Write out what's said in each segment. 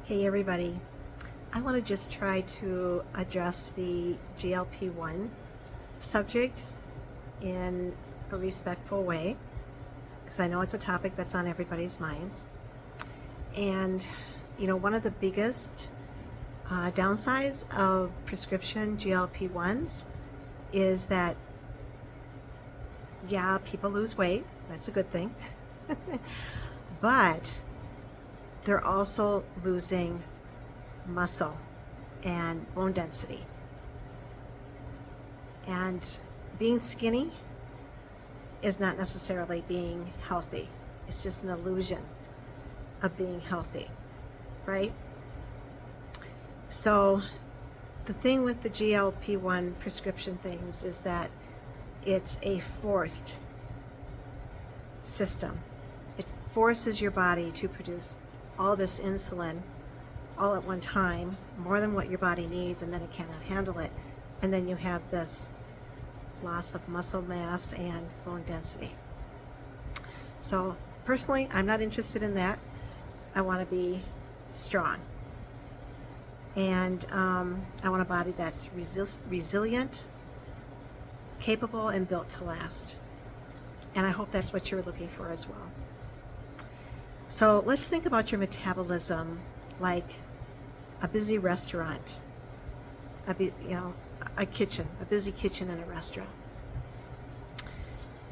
Hey everybody, I want to just try to address the GLP-1 subject in a respectful way because I know it's a topic that's on everybody's minds. And one of the biggest downsides of prescription GLP-1s is that, yeah, people lose weight. That's a good thing. But they're also losing muscle and bone density. And being skinny is not necessarily being healthy. It's just an illusion of being healthy, right? So the thing with the GLP-1 prescription things is that it's a forced system. It forces your body to produce all this insulin all at one time, more than what your body needs, and then it cannot handle it. And then you have this loss of muscle mass and bone density. So personally, I'm not interested in that. I want to be strong. And I want a body that's resilient, capable, and built to last. And I hope that's what you're looking for as well. So let's think about your metabolism like a busy restaurant, a busy kitchen in a restaurant.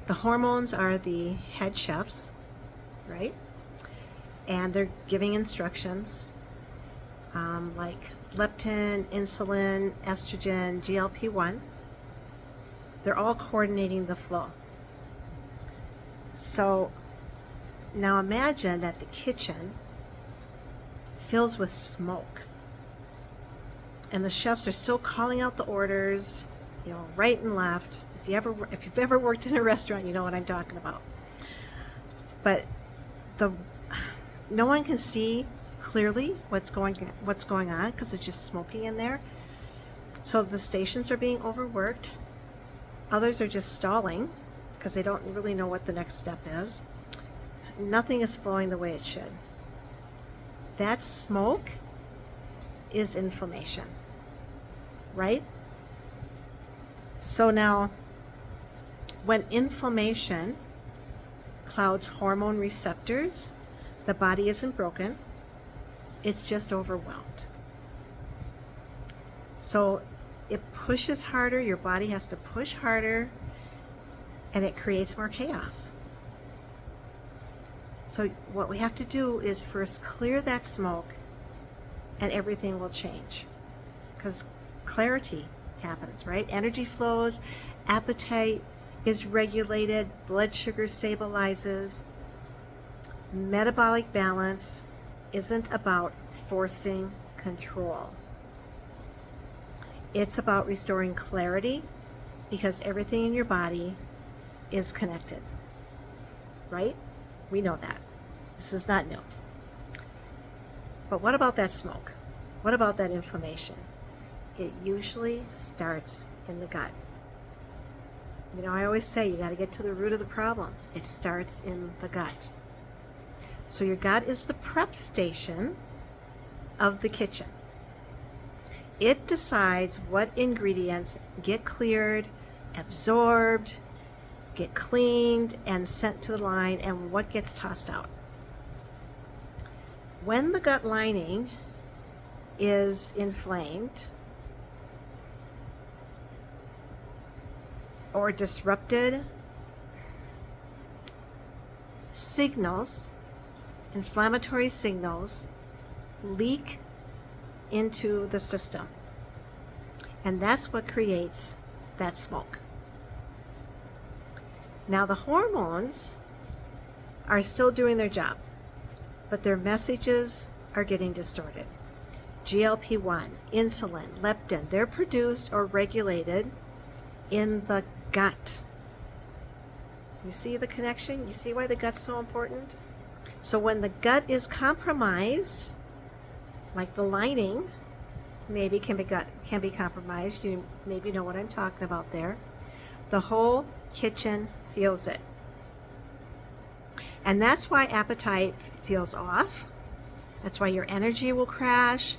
The hormones are the head chefs, right? And they're giving instructions like leptin, insulin, estrogen, GLP-1. They're all coordinating the flow. So now imagine that the kitchen fills with smoke, and the chefs are still calling out the orders, right and left. If you've ever worked in a restaurant, you know what I'm talking about. But no one can see clearly what's going on because it's just smoky in there. So the stations are being overworked. Others are just stalling because they don't really know what the next step is. Nothing is flowing the way it should. That smoke is inflammation, right? So now, when inflammation clouds hormone receptors, the body isn't broken, it's just overwhelmed. So it pushes harder, your body has to push harder, and it creates more chaos. So what we have to do is first clear that smoke, and everything will change. Because clarity happens, right? Energy flows, appetite is regulated, blood sugar stabilizes. Metabolic balance isn't about forcing control. It's about restoring clarity because everything in your body is connected, right? We know that. This is not new. But what about that smoke? What about that inflammation? It usually starts in the gut. I always say you got to get to the root of the problem. It starts in the gut. So your gut is the prep station of the kitchen. It decides what ingredients get cleared, absorbed, get cleaned, and sent to the line, and what gets tossed out. When the gut lining is inflamed or disrupted, inflammatory signals leak into the system. And that's what creates that smoke. Now the hormones are still doing their job, but their messages are getting distorted. GLP-1, insulin, leptin, they're produced or regulated in the gut. You see the connection? You see why the gut's so important? So when the gut is compromised, like the lining maybe can be compromised, you maybe know what I'm talking about there, the whole kitchen feels it. And that's why appetite feels off. That's why your energy will crash.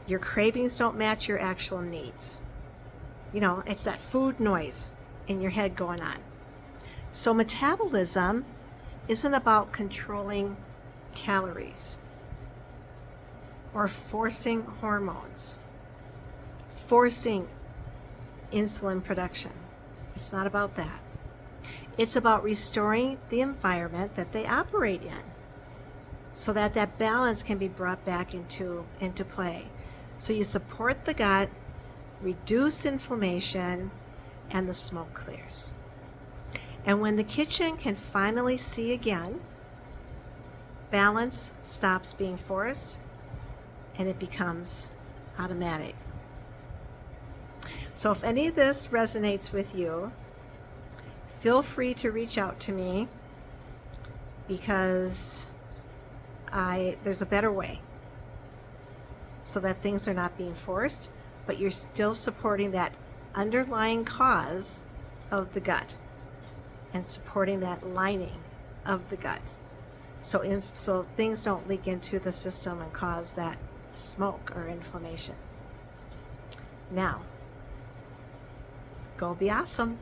Your cravings don't match your actual needs. It's that food noise in your head going on. So metabolism isn't about controlling calories or forcing hormones, forcing insulin production. It's not about that. It's about restoring the environment that they operate in so that that balance can be brought back into play. So you support the gut, reduce inflammation, and the smoke clears. And when the kitchen can finally see again, balance stops being forced and it becomes automatic. So if any of this resonates with you, feel free to reach out to me, because there's a better way so that things are not being forced, but you're still supporting that underlying cause of the gut and supporting that lining of the gut. So things don't leak into the system and cause that smoke or inflammation. Now, go be awesome.